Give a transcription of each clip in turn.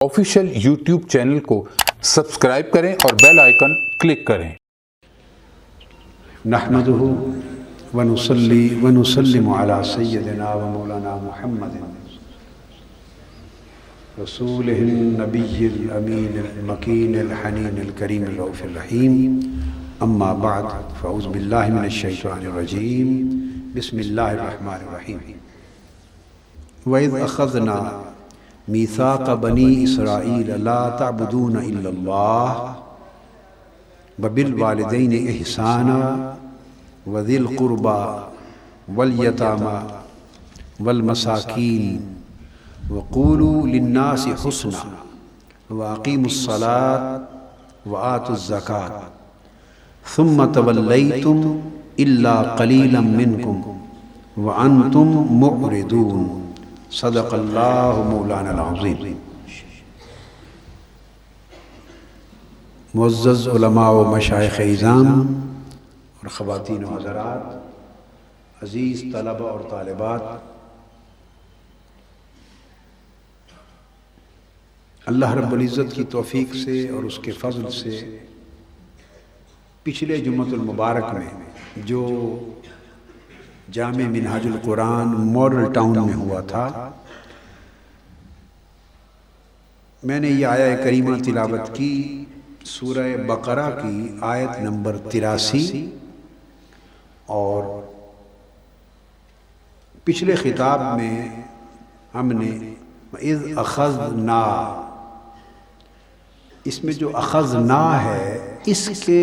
Official YouTube channel کو subscribe کریں اور بیل آئیکن کلک کریں۔ نحمده ونصلي ونسلم على سيدنا ومولانا محمد رسوله النبي الأمين المكين الحنين الكريم الرؤوف الرحيم أما بعد فأعوذ بالله من الشيطان الرجيم بسم الله الرحمن الرحيم وإذ أخذنا ميثاق بني إسرائيل لا تعبدون إلا الله وبالوالدين إحسانا وذي القربى واليتامى والمساكين وقولوا للناس حسنا وأقيموا الصلاة وآتوا الزكاة ثم توليتم إلا قليلا منكم وأنتم معرضون صدق اللہ مولانا العظیم۔ معزز علماء و مشائخ اعظام اور خواتین و حضرات، عزیز طلبہ اور طالبات، اللہ رب العزت کی توفیق سے اور اس کے فضل سے پچھلے جمعۃ المبارک میں جو جامع منہاج القرآن ماڈل ٹاؤن میں ہوا تھا، میں نے یہ آیہ کریمہ تلاوت کی سورہ بقرہ کی آیت نمبر 83، اور پچھلے خطاب میں ہم نے اذ اخذنا، اس میں جو اخذنا ہے اس کے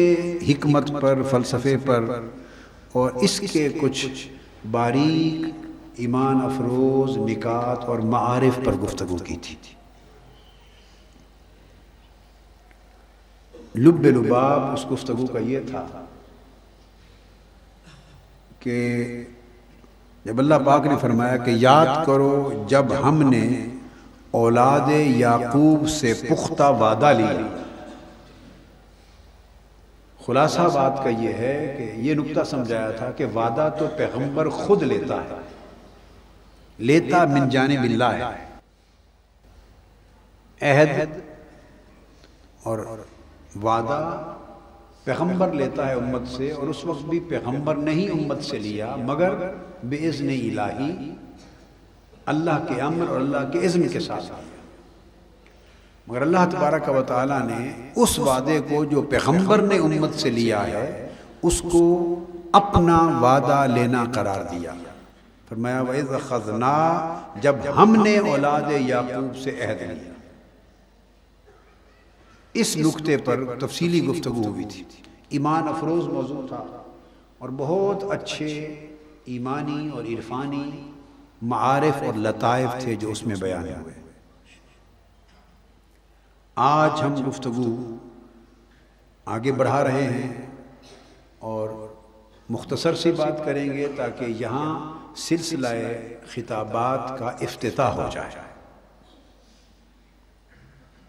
حکمت پر، فلسفے پر اور اس کے کچھ باریک ایمان افروز نکات اور معارف پر گفتگو کی تھی۔ لب لباب اس گفتگو کا یہ تھا کہ جب اللہ پاک نے فرمایا کہ یاد کرو جب ہم نے اولاد یعقوب سے پختہ وعدہ لیا، خلاصہ بات کا یہ ہے کہ یہ نکتہ سمجھایا تھا کہ وعدہ تو پیغمبر خود لیتا ہے، لیتا من جانب اللہ ہے، عہد اور وعدہ پیغمبر لیتا ہے امت سے، اور اس وقت بھی پیغمبر نے ہی امت سے لیا مگر بِإِذْنِ الٰہی، اللہ کے امر اور اللہ کے اذن کے ساتھ، مگر اللہ تبارک و تعالیٰ نے اس وعدے کو جو پیغمبر نے امت سے لیا ہے اس کو اپنا وعدہ لینا قرار دیا۔ فرمایا وَإِذْ أَخَذْنَا، جب ہم نے اولاد یعقوب سے عہد لیا۔ اس نکتے پر تفصیلی گفتگو ہوئی تھی، ایمان افروز موضوع تھا اور بہت اچھے ایمانی اور عرفانی معارف اور لطائف تھے جو اس میں بیان ہوئے۔ آج ہم گفتگو آگے بڑھا رہے ہیں اور مختصر سی بات کریں گے تاکہ یہاں سلسلہ خطابات کا افتتاح ہو جائے۔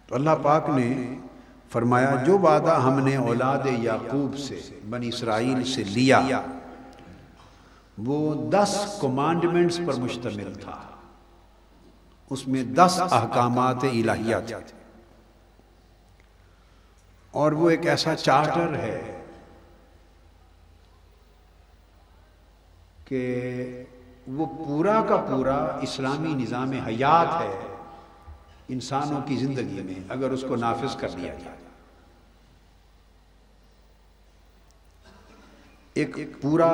تو اللہ پاک نے فرمایا جو وعدہ ہم نے اولاد یعقوب سے، بنی اسرائیل سے لیا، وہ 10 کمانڈمنٹس پر مشتمل تھا، اس میں 10 احکامات الہیہ تھے، اور وہ ایک ایسا چارٹر ہے کہ وہ پورا کا پورا اسلامی نظام حیات ہے انسانوں کی زندگی میں اگر اس کو نافذ کر لیا جائے۔ ایک پورا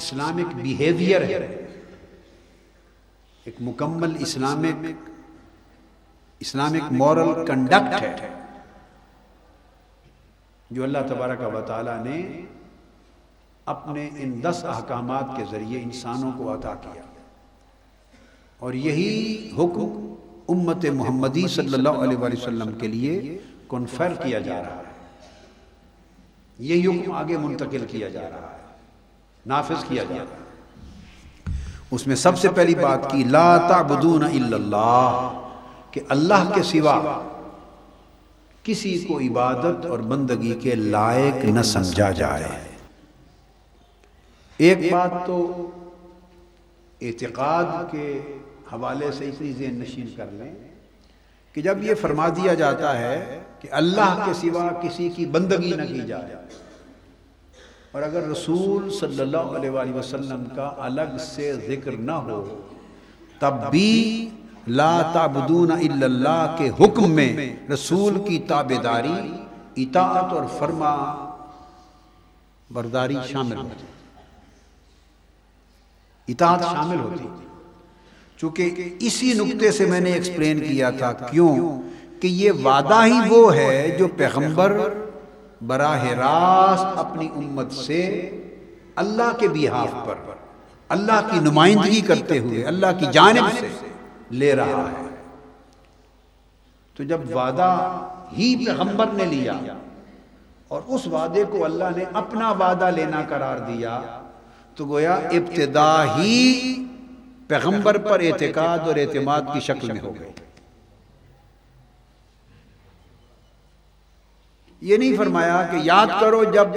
اسلامک بیہیویئر ہے، ایک مکمل اسلامک مورل کنڈکٹ ہے جو اللہ تبارک و تعالیٰ نے اپنے ان 10 احکامات کے ذریعے انسانوں کو عطا کیا، اور یہی حکم امت محمدی صلی اللہ علیہ وآلہ وسلم کے لیے کنفر کیا جا رہا ہے، یہی حکم آگے منتقل کیا جا رہا ہے، نافذ کیا جا رہا ہے۔ اس میں سب سے پہلی بات کی لا تعبدون الا اللہ، کہ اللہ کے سوا کسی کو عبادت اور بندگی کے لائق نہ سمجھا جائے۔ ایک بات تو اعتقاد کے حوالے سے اتنی ذہن نشین کر لیں کہ جب یہ فرما دیا جاتا ہے کہ اللہ کے سوا کسی کی بندگی نہ کی جائے، اور اگر رسول صلی اللہ علیہ وآلہ وسلم کا الگ سے ذکر نہ ہو تب بھی لا تعبدون الا اللہ کے حکم میں رسول کی تابعداری، اطاعت اور فرما برداری شامل ہوتی، اطاعت شامل ہوتی۔ چونکہ اسی نقطے سے میں نے ایکسپلین کیا تھا کیوں کہ یہ وعدہ ہی وہ ہے جو پیغمبر براہ راست اپنی امت سے اللہ کے بیہاف پر اللہ کی نمائندگی کرتے ہوئے اللہ کی جانب سے لے رہا ہے۔ تو جب وعدہ ہی پیغمبر نے لیا اور اس وعدے کو اللہ نے اپنا وعدہ لینا قرار دیا تو گویا ابتدا ہی پیغمبر پر اعتقاد اور اعتماد کی شکل میں ہو گئی۔ یہ نہیں فرمایا کہ یاد کرو جب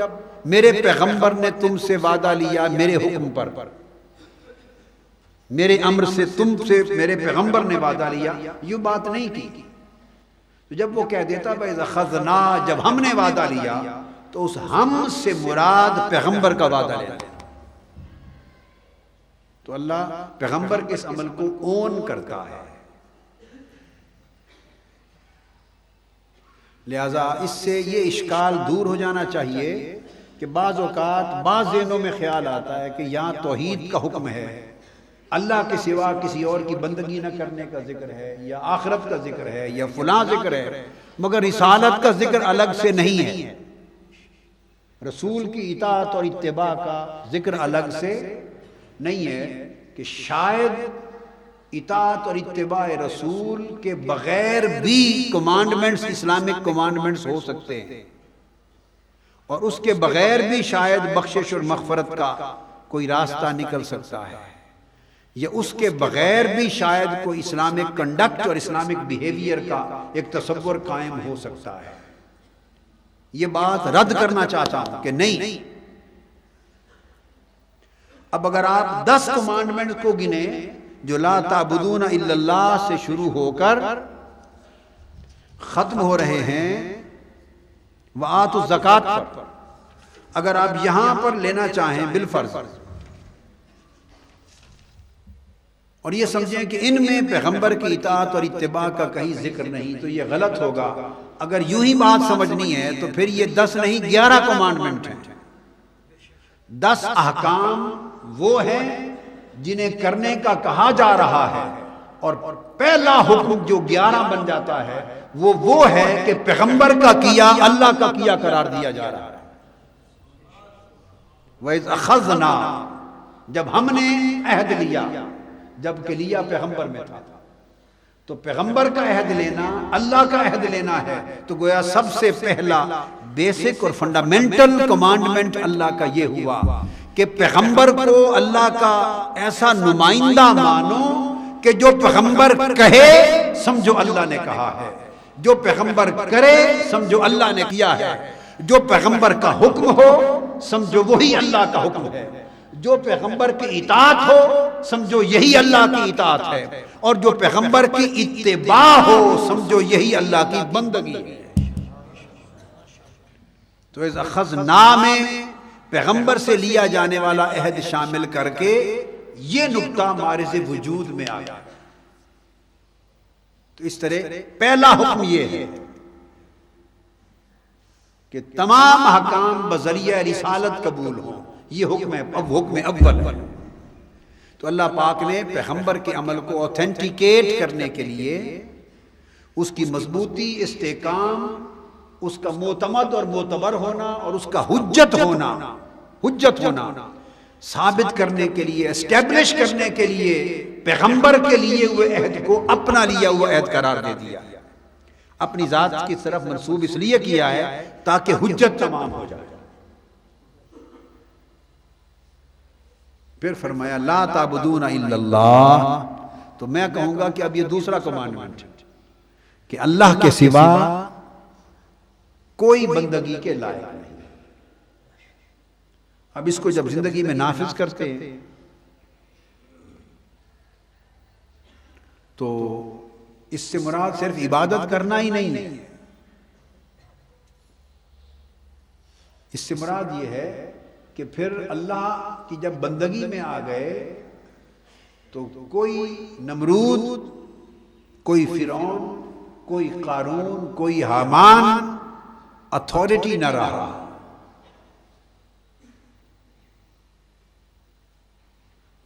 میرے پیغمبر نے تم سے وعدہ لیا میرے حکم پر، میرے امر سے تم سے میرے پیغمبر نے وعدہ لیا، یہ بات نہیں کی۔ تو جب وہ کہہ دیتا بھائی اخذنا، جب ہم نے وعدہ لیا، تو اس ہم سے مراد پیغمبر کا وعدہ لیا۔ تو اللہ پیغمبر کے اس عمل کو اون کرتا ہے، لہذا اس سے یہ اشکال دور ہو جانا چاہیے کہ بعض اوقات بعض ذہنوں میں خیال آتا ہے کہ یہاں توحید کا حکم ہے، اللہ کے سوا کسی اور کی بندگی نہ کرنے کا ذکر ہے، یا آخرت کا ذکر ہے، یا فلاں ذکر ہے، مگر رسالت کا ذکر الگ سے نہیں ہے، رسول کی اطاعت اور اتباع کا ذکر الگ سے نہیں ہے، کہ شاید اطاعت اور اتباع رسول کے بغیر بھی کمانڈمنٹس اسلامک کمانڈمنٹس ہو سکتے ہیں، اور اس کے بغیر بھی شاید بخشش اور مغفرت کا کوئی راستہ نکل سکتا ہے، یا اس کے بغیر بھی شاید کوئی اسلامک کنڈکٹ اور اسلامک بیہیویئر کا ایک تصور قائم ہو سکتا ہے۔ یہ بات رد کرنا چاہتا ہوں کہ نہیں، اب اگر آپ 10 کمانڈمنٹ کو گنے جو لا تعبدون الا اللہ سے شروع ہو کر ختم ہو رہے ہیں وآتوا الزکوٰۃ پر، اگر آپ یہاں پر لینا چاہیں بالفرض اور یہ سمجھیں کہ ان میں پیغمبر کی اطاعت اور اتباع کا کہیں ذکر نہیں، تو یہ غلط ہوگا۔ اگر یوں ہی بات سمجھنی ہے تو پھر یہ 10 نہیں 11 کمانڈمنٹ ہیں۔ 10 احکام وہ ہیں جنہیں کرنے کا کہا جا رہا ہے، اور پہلا حکم جو 11 بن جاتا ہے وہ ہے کہ پیغمبر کا کیا اللہ کا کیا قرار دیا جا رہا ہے۔ وَإِذْ أَخَذْنَا، جب ہم نے عہد لیا، جب کہ لیا پیغمبر میں تھا، تو پیغمبر کا عہد لینا اللہ کا عہد لینا ہے، تو گویا سب سے پہلا بیسک اور فنڈامنٹل کمانڈمنٹ اللہ کا یہ ہوا کہ پیغمبر کو اللہ کا ایسا نمائندہ مانو کہ جو پیغمبر کہے سمجھو اللہ نے کہا ہے، جو پیغمبر کرے سمجھو اللہ نے کیا ہے، جو پیغمبر کا حکم ہو سمجھو وہی اللہ کا حکم ہے، جو پیغمبر کی اطاعت ہو سمجھو یہی اللہ کی اطاعت ہے، اور جو پیغمبر کی اتباع ہو سمجھو یہی اللہ کی بندگی ہے۔ تو اس اخذنا میں پیغمبر سے لیا جانے والا عہد شامل کر کے یہ نقطہ معرض وجود میں آیا۔ تو اس طرح پہلا حکم یہ ہے کہ تمام احکام بذریعہ رسالت قبول ہوں، یہ حکم ہے، اب حکم اول ہے۔ تو اللہ پاک نے پیغمبر کے عمل کو اوتھینٹیکیٹ کرنے کے لیے اس کی مضبوطی، استحکام، اس کا معتمد اور معتبر ہونا اور اس کا حجت ہونا ثابت کرنے کے لیے، اسٹیبلش کرنے کے لیے پیغمبر کے لیے ہوئے عہد کو اپنا لیا ہوا عہد قرار دے دیا، اپنی ذات کی طرف منسوب اس لیے کیا ہے تاکہ حجت تمام ہو جائے۔ پھر فرمایا لا تعبدون الا اللہ، تو میں کہوں گا کہ اب یہ دوسرا کمانڈمنٹ ہے کہ اللہ کے سوا کوئی بندگی کے لائق نہیں۔ اب اس کو جب زندگی میں نافذ کرتے ہیں تو اس سے مراد صرف عبادت کرنا ہی نہیں ہے، اس سے مراد یہ ہے کہ پھر اللہ کی جب بندگی میں آ گئے تو کوئی نمرود، کوئی فرعون، کوئی قارون، کوئی حامان اتھارٹی نہ رہا۔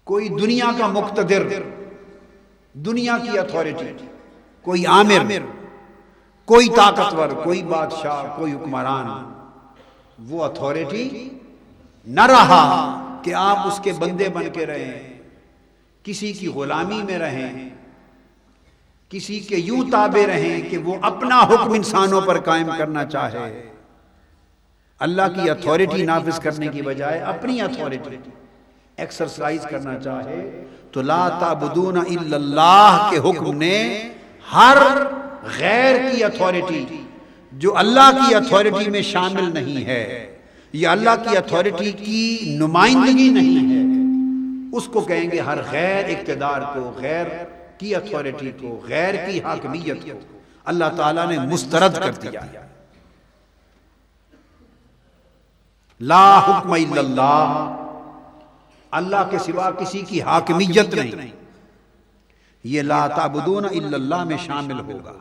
کوئی دنیا کا مقتدر، دنیا کی اتھارٹی، کوئی آمر، کوئی طاقتور، کوئی بادشاہ، کوئی حکمران، وہ اتھارٹی نہ رہا کہ آپ اس کے بندے بن کے رہیں، کسی کی غلامی میں رہیں، کسی کے یوں تابع رہیں کہ وہ اپنا حکم انسانوں پر قائم کرنا چاہے، اللہ کی اتھارٹی نافذ کرنے کی بجائے اپنی اتھارٹی ایکسرسائز کرنا چاہے، تو لا تعبدون الا اللہ کے حکم نے ہر غیر کی اتھارٹی جو اللہ کی اتھارٹی میں شامل نہیں ہے یا اللہ کی اتھارٹی کی نمائندگی نہیں ہے، اس کو کہیں گے ہر غیر اقتدار کو، غیر کی اتھارٹی کو، غیر کی حاکمیت کو اللہ تعالیٰ نے مسترد کر دیا۔ لا حکم الا اللہ، اللہ کے سوا کسی کی حاکمیت نہیں، یہ لا تعبدون الا اللہ میں شامل ہوگا۔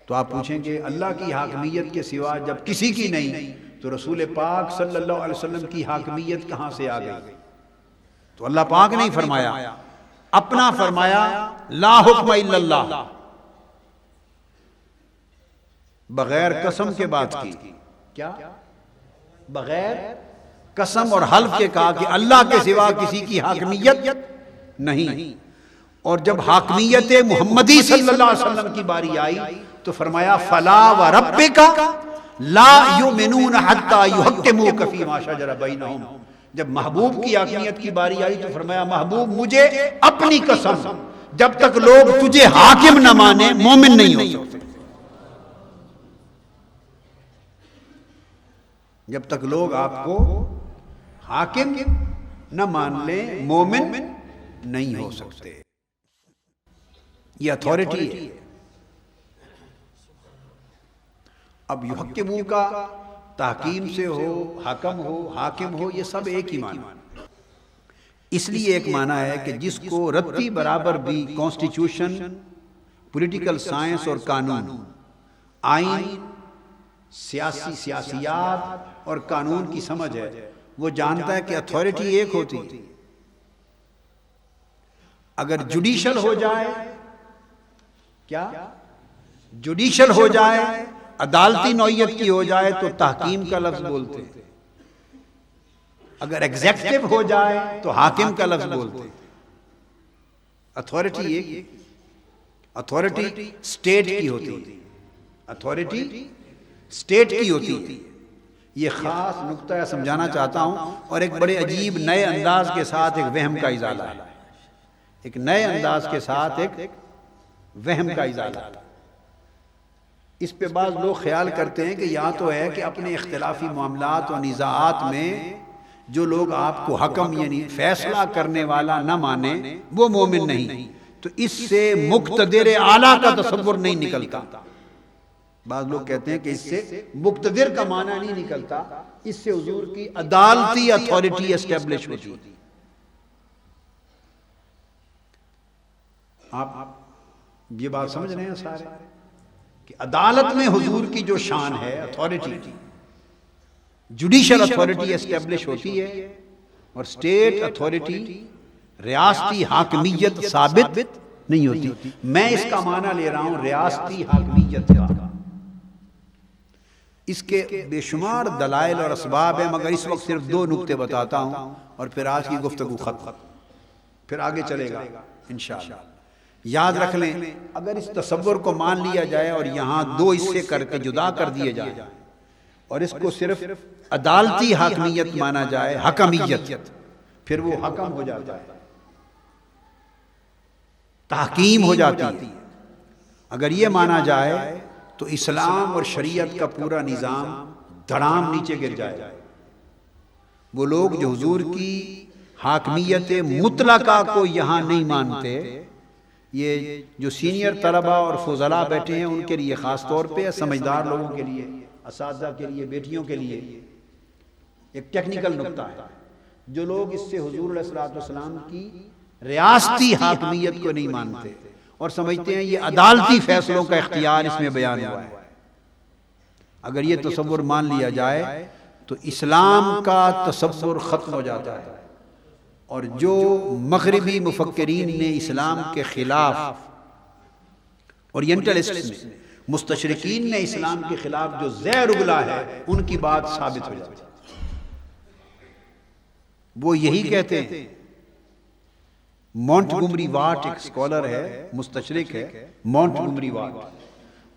تو آپ پوچھیں گے اللہ کی حاکمیت کے سوا جب کسی کی نہیں تو رسول پاک صلی اللہ علیہ وسلم کی حاکمیت کہاں سے آ گئی؟ تو اللہ پاک نے فرمایا، اپنا فرمایا لا حکم الا اللہ، بغیر قسم کے بات کی، کیا؟ بغیر قسم اور حلف کے کہا کہ اللہ کے سوا کسی کی حاکمیت نہیں۔ اور جب حاکمیت محمدی صلی اللہ علیہ وسلم کی باری آئی تو فرمایا فلا وربک لا یؤمنون حتی یحکموک فیما شجر بینہم۔ جب محبوب کی حاکمیت کی باری آئی تو فرمایا محبوب مجھے اپنی قسم، جب تک لوگ تجھے حاکم نہ مانے مومن نہیں ہو سکتے۔ جب تک لوگ آپ کو حاکم نہ مان لیں مومن نہیں ہو سکتے۔ یہ اتھارٹی ہے۔ اب یحکموں کا تحکیم سے ہو، حکم ہو، حاکم ہو، یہ سب ایک ہی معنی۔ اس لیے ایک معنی ہے کہ جس کو رتی برابر بھی کانسٹیٹیوشن، پولیٹیکل سائنس اور قانون، آئین، سیاسیات اور قانون کی سمجھ ہے، وہ جانتا ہے کہ اتھارٹی ایک ہوتی ہے۔ اگر جوڈیشل ہو جائے، کیا؟ جوڈیشل ہو جائے، عدالتی نوعیت کی ہو جائے تو تحکیم کا لفظ بولتے ہیں، اگر ایگزیکٹو ہو جائے تو حاکم کا لفظ بولتے ہیں۔ اتھارٹی ایک، اتھارٹی سٹیٹ کی ہوتی ہے، اتھارٹی سٹیٹ کی ہوتی ہے۔ یہ خاص نقطہ سمجھانا چاہتا ہوں، اور ایک بڑے عجیب نئے انداز کے ساتھ ایک وہم کا ازالہ ہے، ایک نئے انداز کے ساتھ ایک وہم کا ازالہ ہے۔ اس پہ بعض لوگ خیال کرتے ہیں کہ یا تو ہے کہ اپنے اختلافی معاملات و نزاعات میں جو لوگ آپ کو حکم یعنی فیصلہ کرنے والا نہ مانے وہ مومن نہیں، تو اس سے مقتدر اعلیٰ کا تصور نہیں نکلتا۔ بعض لوگ کہتے ہیں کہ اس سے مقتدر کا معنی نہیں نکلتا، اس سے حضور کی عدالتی اتھارٹی اسٹیبلش ہوتی۔ آپ یہ بات سمجھ رہے ہیں سارے کہ عدالت میں حضور کی جو شان ہے، اتھارٹی، جوڈیشل اتھارٹی اسٹیبلش ہوتی ہے، اور سٹیٹ اتھارٹی، ریاستی حاکمیت ثابت نہیں ہوتی۔ میں اس کا معنی لے رہا ہوں ریاستی حاکمیت کا۔ اس کے بے شمار دلائل اور اسباب ہیں، مگر اس وقت صرف دو نکتے بتاتا ہوں اور پھر آج کی گفتگو ختم، پھر آگے چلے گا انشاءاللہ۔ یاد رکھ لیں، اگر اس تصور کو مان لیا جائے اور یہاں دو حصے کر کے جدا کر دیے جائیں اور اس کو صرف عدالتی حاکمیت مانا جائے، حکمیت، پھر وہ حکم ہو جاتا ہے، تحکیم ہو جاتی ہے۔ اگر یہ مانا جائے تو اسلام اور شریعت کا پورا نظام دھڑام نیچے گر جائے۔ وہ لوگ جو حضور کی حاکمیت مطلقہ کو یہاں نہیں مانتے. یہ جو سینئر طلبہ اور فضلاء بیٹھے ہیں ان کے لیے خاص طور پہ، سمجھدار لوگوں کے لیے، اساتذہ کے لیے، بیٹیوں کے لیے ایک ٹیکنیکل نکتہ ہے. جو لوگ اس سے حضور علیہ الصلوۃ والسلام کی ریاستی حاکمیت کو نہیں مانتے اور سمجھتے ہیں یہ عدالتی فیصلوں کا اختیار اس میں بیان ہوا ہے، اگر یہ تصور مان لیا جائے تو اسلام کا تصور ختم ہو جاتا ہے. اور جو مغربی مفکرین نے اسلام کے خلاف، اورینٹلسٹ نے، مستشرقین نے اسلام کے خلاف جو زہر اگلا ہے، ان کی بات ثابت ہو جاتی ہے. وہ یہی کہتے ہیں. مونٹگومری واٹ ایک اسکالر ہے، مستشرق ہے، مونٹگومری واٹ،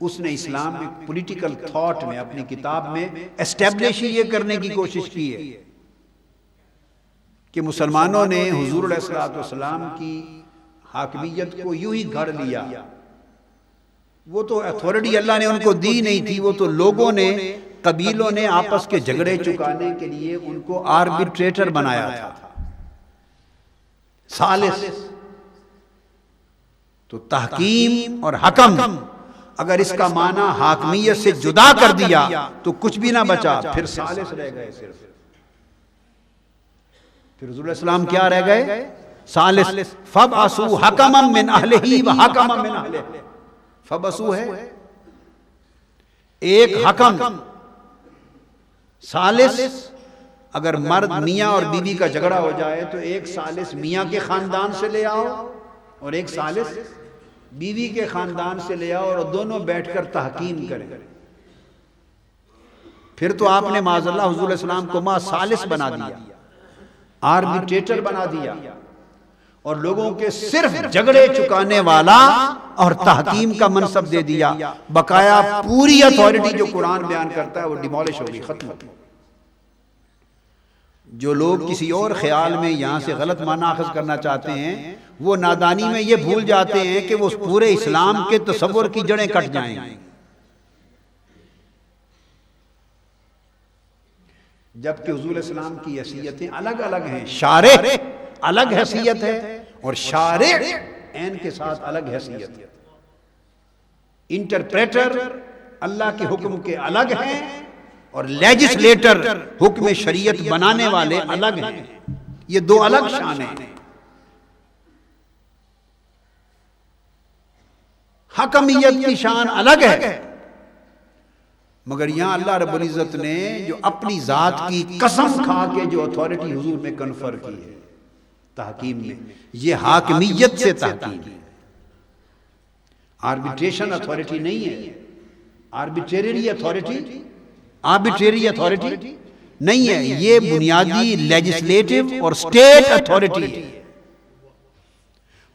اس نے اسلام میں پولیٹیکل تھاٹ میں اپنی کتاب میں اسٹیبلش یہ کرنے کی کوشش کی ہے کہ مسلمانوں نے حضور علیہ الصلوۃ والسلام کی حاکمیت کو یوں ہی گھڑ لیا. وہ تو اتھارٹی اللہ نے ان کو دی نہیں تھی، وہ تو لوگوں نے، قبیلوں نے آپس کے جھگڑے چکانے کے لیے ان کو آربیٹریٹر بنایا تھا، ثالث. تو تحکیم اور حکم اگر اس کا معنی حاکمیت سے جدا کر دیا تو کچھ بھی نہ بچا، پھر ثالث رہ گئے. صرف پھر حضور علیہ السلام کیا رہ گئے؟ ثالث. فَبْعَثُوا حَكَمًا مِّنْ أَهْلِهِ وَحَكَمًا مِّنْ أَهْلِهِ. فَبْعَثُوا ہے ایک حکم. ثالث اگر مرد میاں اور بیوی کا جھگڑا ہو جائے تو ایک ثالث میاں کے خاندان سے لے آؤ اور ایک ثالث بیوی کے خاندان سے لے آؤ، اور دونوں بیٹھ کر تحکیم کریں. پھر تو آپ نے معاذ اللہ حضور علیہ السلام کو ما ثالث بنا دیا، آربیٹریٹر بنا دیا، اور لوگوں کے صرف جھگڑے چکانے والا اور تحکیم کا منصب دے دیا. بقایا پوری اتھارٹی جو قرآن بیان کرتا ہے وہ ڈیمولش ہوگی، ختم ہوگی. جو لوگ کسی اور خیال میں یہاں سے غلط معنی اخذ کرنا چاہتے ہیں، وہ نادانی میں یہ بھول جاتے ہیں کہ وہ پورے اسلام کے تصور کی جڑیں کٹ جائیں گی. جبکہ حضور علیہ السلام کی حیثیتیں الگ الگ ہیں. شارع الگ حیثیت ہے اور شارع عین کے ساتھ الگ حیثیت ہے. انٹرپریٹر اللہ کے حکم کے الگ ہیں اور لیجسلیٹر حکم شریعت بنانے والے الگ ہیں. یہ دو الگ شانیں ہیں. حکمیت کی شان الگ ہے، مگر یہاں اللہ رب العزت نے جو اپنی ذات کی قسم کھا کے جو اتھارٹی حضور میں کنفر کی ہے تحکیم میں، یہ حاکمیت سے تحکیم ہے. آربیٹریشن اتھارٹی نہیں ہے، آربیٹریری اتھارٹی نہیں ہے. یہ بنیادی لیجسلیٹو اور سٹیٹ اتھارٹی ہے.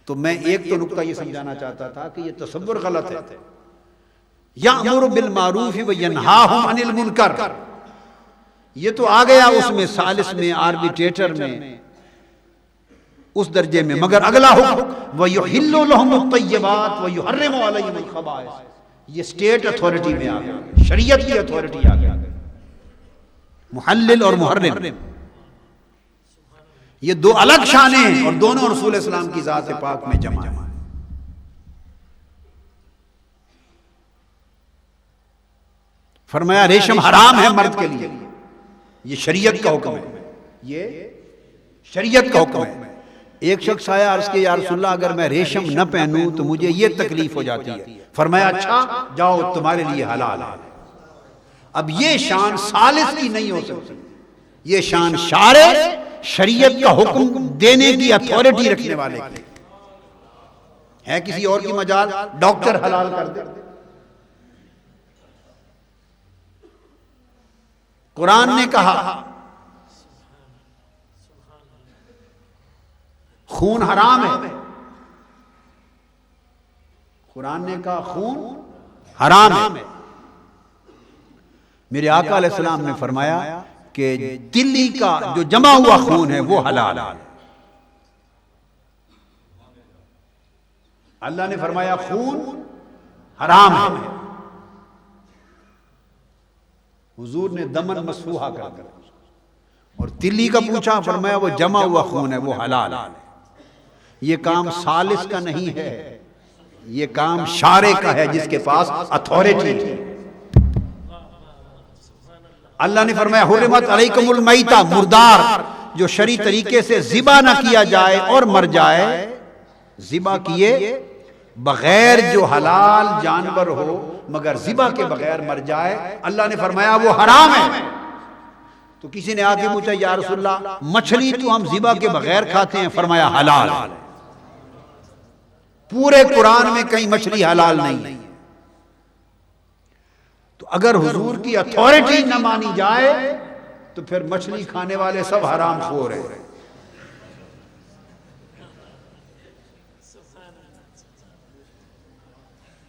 تو میں ایک تو نقطہ یہ سمجھانا چاہتا تھا کہ یہ تصور غلط ہے. یأمر بالمعروف وینہاہم عن المنکر، یہ تو آ گیا اس میں ثالث میں، آربیٹریٹر میں، اس درجے میں. مگر اگلا حکم وَيُحِلُّ لَهُمُ الطَّيِّبَاتِ وَيُحَرِّمُ عَلَيْهِمُ الْخَبَائِثَ، یہ سٹیٹ اتھارٹی میں آ گیا، شریعت کی اتھارٹی آ گیا. محلل اور محرم یہ دو الگ شانیں ہیں اور دونوں رسول اسلام کی ذات پاک میں جمع ہیں. فرمایا ریشم حرام ہے مرد کے لیے، یہ شریعت کا حکم ہے، یہ شریعت کا حکم ہے. ایک شخص آیا عرض کہ یا رسول اللہ اگر میں ریشم نہ پہنوں تو مجھے یہ تکلیف ہو جاتی ہے. فرمایا اچھا جاؤ تمہارے لیے حلال ہے. اب یہ شان ثالث کی نہیں ہو سکتی، یہ شان شارع شریعت کا حکم دینے کی اتھارٹی رکھنے والے کی ہے. کسی اور کی مجال ڈاکٹر حلال کر دے. قرآن نے کہا خون حرام ہے، قرآن نے کہا خون حرام ہے. میرے آقا علیہ السلام نے فرمایا کہ دلی کا جو جمع ہوا خون ہے وہ حلال ہے. اللہ نے فرمایا خون حرام ہے. حضور نے دمن مسفوحہ کر دیا. اور تلی کا پوچھا، فرمایا وہ جمع ہوا خون ہے، وہ حلال ہے۔ یہ کام ثالث کا نہیں ہے، یہ کام شارع کا ہے جس کے پاس اتھارٹی ہے۔ اللہ نے فرمایا حرمت علیکم المیتہ، مردار جو شرعی طریقے سے ذبح نہ کیا جائے اور مر جائے، ذبح کیے بغیر جو حلال جانور ہو مگر ذبح کے بغیر مر جائے، اللہ نے فرمایا وہ حرام ہے۔ تو کسی نے آ کے پوچھا یا رسول اللہ مچھلی تو ہم ذبح کے بغیر کھاتے ہیں، فرمایا حلال۔ پورے قرآن میں کہیں مچھلی حلال نہیں۔ تو اگر حضور کی اتھارٹی نہ مانی جائے تو پھر مچھلی کھانے والے سب حرام خور ہیں۔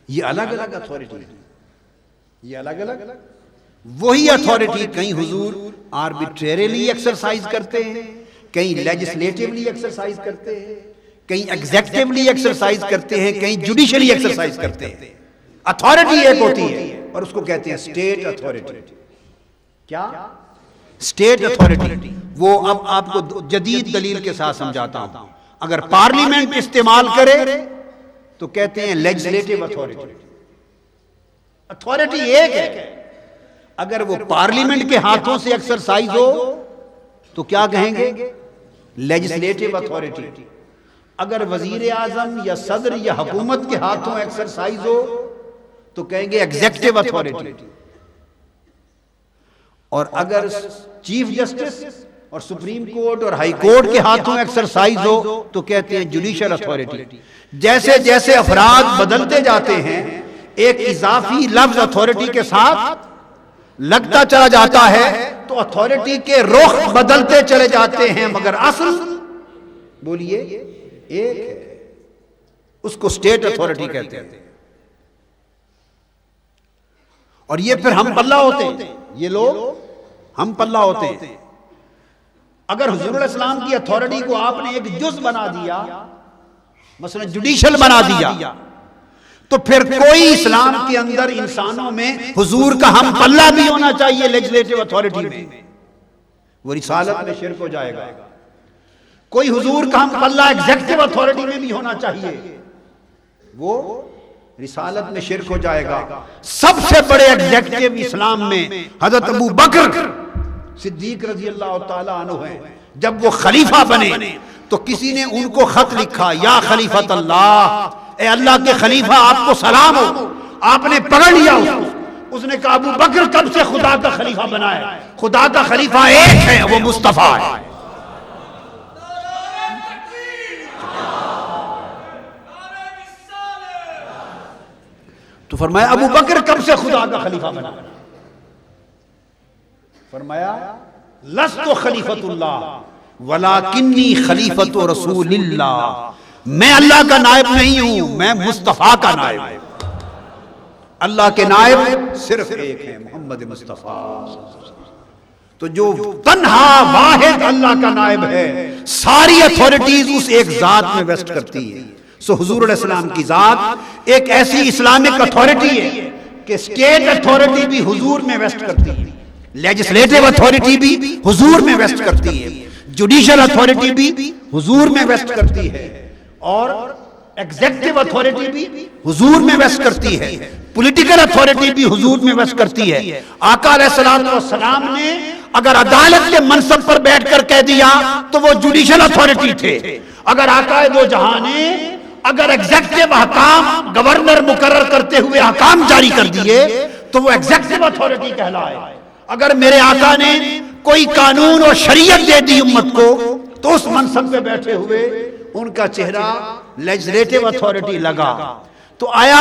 یہ الگ الگ اتھارٹی ہے، یہ الگ الگ وہی اتھارٹی کہیں حضور آربیٹریلی ایکسرسائز کرتے ہیں، کہیں لیجسلیٹیولی ایکسرسائز کرتے ہیں، کہیں ایگزیکٹیولی ایکسرسائز کرتے ہیں، کہیں جوڈیشلی ایکسرسائز کرتے ہیں۔ اتھارٹی ایک ہوتی ہے اور اس کو کہتے ہیں اسٹیٹ اتھارٹی۔ کیا؟ State authority. وہ اب آپ کو جدید دلیل کے ساتھ سمجھاتا ہوں۔ اگر پارلیمنٹ استعمال کرے تو کہتے ہیں لیجسلیٹیو اتھارٹی۔ اتھارٹی ایک ہے، اگر وہ پارلیمنٹ کے ہاتھوں سے ایکسرسائز ہو تو کیا کہیں گے؟ Legislative authority. اگر وزیر اعظم یا صدر یا حکومت کے ہاتھوں ایکسرسائز ہو تو کہیں گے ایگزیکٹیو اتھارٹی۔ اور اگر چیف جسٹس اور سپریم کورٹ اور ہائی کورٹ کے ہاتھوں ایکسرسائز ہو تو کہتے ہیں جوڈیشل اتھارٹی۔ جیسے جیسے افراد بدلتے جاتے ہیں ایک اضافی لفظ اتھارٹی کے ساتھ لگتا چلا جاتا ہے تو اتھارٹی کے رخ بدلتے چلے جاتے ہیں، مگر اصل بولیے ایک ہے، اس کو اسٹیٹ اتھارٹی کہتے ہیں۔ اور یہ پھر ہم پلہ ہوتے ہیں، یہ لوگ ہم پلہ ہوتے ہیں۔ اگر حضور علیہ السلام کی اتھارٹی کو آپ نے ایک جز بنا دیا، مثلا جوڈیشل بنا دیا، تو پھر کوئی اسلام کے اندر انسانوں میں حضور کا ہم پلہ بھی ہونا چاہیے لیجسلیٹیو اتھارٹی میں، وہ رسالت میں شرک ہو جائے گا۔ کوئی حضور کا ہم پلہ ایگزیکٹیو اتھارٹی میں بھی ہونا چاہیے، وہ رسالت میں شرک ہو جائے گا۔ سب سے بڑے ایگزیکٹیو اسلام میں حضرت ابو بکر صدیق رضی اللہ تعالیٰ عنہ ہیں۔ جب وہ خلیفہ بنے تو کسی نے ان کو خط لکھا، یا خلیفۃ اللہ، اے اللہ کے خلیفہ آپ کو سلام ہو۔ آپ نے پکڑ لیا اس نے کہا ابو بکر کب سے خدا کا خلیفہ بنا ہے؟ خدا کا خلیفہ ایک ہے، وہ مصطفیٰ ہے۔ تو فرمایا ابو بکر کب سے خدا کا خلیفہ بنا؟ فرمایا لست خلیفۃ اللہ ولکنی خلیفۃ رسول اللہ، میں اللہ کا نائب نہیں ہوں، میں مصطفیٰ کا نائب ہوں۔ اللہ کے نائب صرف ایک ہے، محمد مصطفیٰ۔ تو جو تنہا واحد اللہ کا نائب ہے، ساری اتھارٹیز اس ایک ذات میں ویسٹ کرتی ہے۔ سو حضور علیہ السلام کی ذات ایک ایسی اسلامک اتھارٹی ہے کہ اسٹیٹ اتھارٹی بھی حضور میں ویسٹ کرتی ہے، لیجسلیٹیو اتھارٹی بھی حضور میں ویسٹ کرتی ہے، جوڈیشل اتھارٹی بھی حضور میں ویسٹ کرتی ہے، اور ایگزیکٹیو اتھارٹی بھی حضور میں ویسٹ کرتی ہے، پولیٹیکل اتھارٹی بھی حضور میں ویسٹ کرتی ہے۔ آقا علیہ السلام نے اگر عدالت کے منصب پر بیٹھ کر کہہ دیا تو وہ جوڈیشل اتھارٹی تھے، اگر آقا دو جہاں نے اگر ایگزیکٹیو احکام گورنر مقرر کرتے ہوئے احکام جاری کر دیے تو وہ ایگزیکٹیو اتھارٹی کہلائے، اگر میرے آقا نے کوئی قانون اور شریعت دے دی امت کو تو اس منصب پہ بیٹھے ہوئے ان کا چہرہ لیجسلیٹیو اتھارٹی لگا۔ تو آیا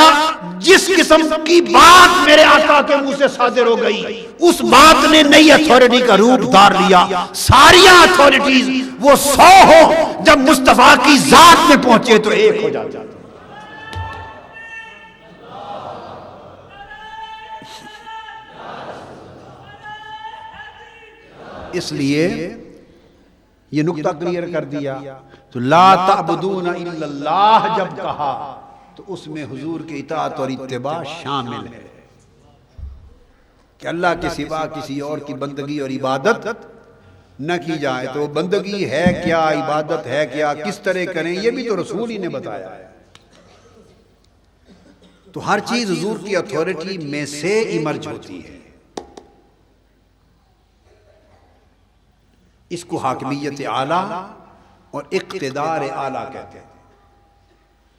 جس قسم کی بات میرے آقا کے منہ سے صادر ہو گئی اس بات نے نئی اتھارٹی کا روپ دھار لیا۔ ساری اتھارٹیز وہ 100 ہو، جب مصطفیٰ کی ذات میں پہنچے تو ایک ہو جاتا۔ اس لیے یہ نقطہ کلیئر کر دیا۔ تو لا تعبدون الا اللہ جب کہا تو اس میں حضور کی اطاعت اور اتباع شامل ہے کہ اللہ کے سوا کسی اور کی بندگی اور عبادت نہ کی جائے تو بندگی ہے کیا، عبادت ہے کیا، کس طرح کریں، یہ بھی تو رسول ہی نے بتایا ہے۔ تو ہر چیز حضور کی اتھارٹی میں سے ایمرج ہوتی ہے۔ اس کو حاکمیت اعلیٰ اور اقتدار اعلیٰ کہتے ہیں۔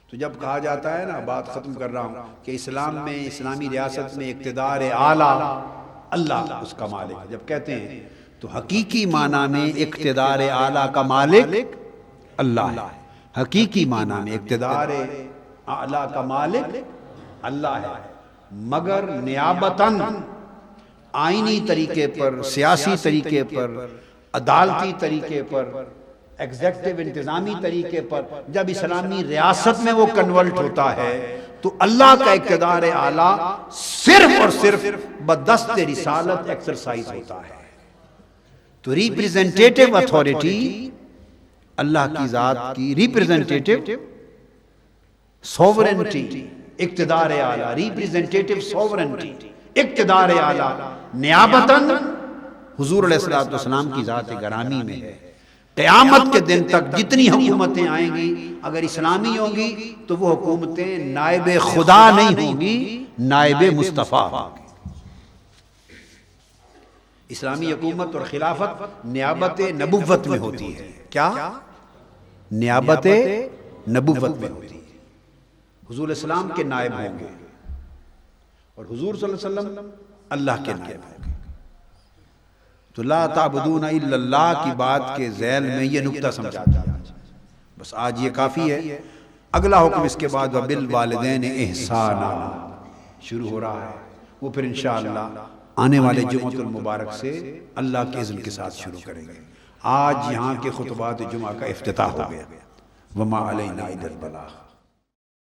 تو جب کہا جاتا ہے نا، بات ختم کر رہا ہوں، کہ اسلام میں، اسلامی ریاست میں اقتدار اعلیٰ اللہ اس کا مالک ہے، جب کہتے ہیں تو حقیقی معنی میں اقتدار اعلیٰ کا مالک اللہ ہے۔ حقیقی معنی میں اقتدار اعلیٰ کا مالک اللہ ہے، مگر نیابتاً آئینی طریقے پر، سیاسی طریقے پر، عدالتی طریقے پر، ایگزیکٹو انتظامی طریقے پر جب اسلامی ریاست میں وہ کنورٹ ہوتا ہے تو اللہ کا اقتدار اعلیٰ صرف اور صرف بدست رسالت ایکسرسائز ہوتا ہے۔ تو ریپریزنٹیٹیو اتھارٹی اللہ کی ذات کی، ریپریزنٹیٹیو سوورنٹی، اقتدار اعلیٰ، ریپریزنٹیٹیو سوورنٹی، اقتدار اعلیٰ نیابتاً حضور علیہ السلام کی ذات گرامی میں ہے۔ قیامت کے دن تک جتنی حکومتیں آئیں گی اگر اسلامی ہوں گی تو وہ حکومتیں نائب خدا نہیں ہوں گی، نائب مصطفیٰ ہوں گی۔ اسلامی حکومت اور خلافت نیابت نبوت میں ہوتی ہے۔ کیا؟ نیابت نبوت میں ہوتی ہے۔ حضور علیہ السلام کے نائب ہوں گے اور حضور صلی اللہ علیہ وسلم اللہ کے نائب ہوں گے۔ تو لا تعبدون الا اللہ کی بات کے ذیل میں یہ نکتہ سمجھا دیا۔ بس آج یہ کافی ہے۔ اگلا حکم اس کے بعد وبالوالدین احسانا شروع ہو رہا ہے، وہ پھر انشاءاللہ آنے والے جمعۃ المبارک سے اللہ کے اذن کے ساتھ شروع کریں گے۔ آج یہاں کے خطبات جمعہ کا افتتاح ہو گیا۔ وما علینا الا البلاغ۔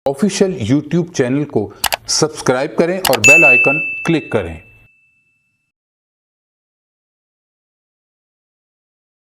آفیشیل یوٹیوب چینل کو سبسکرائب کریں اور بیل آئیکن کلک کریں۔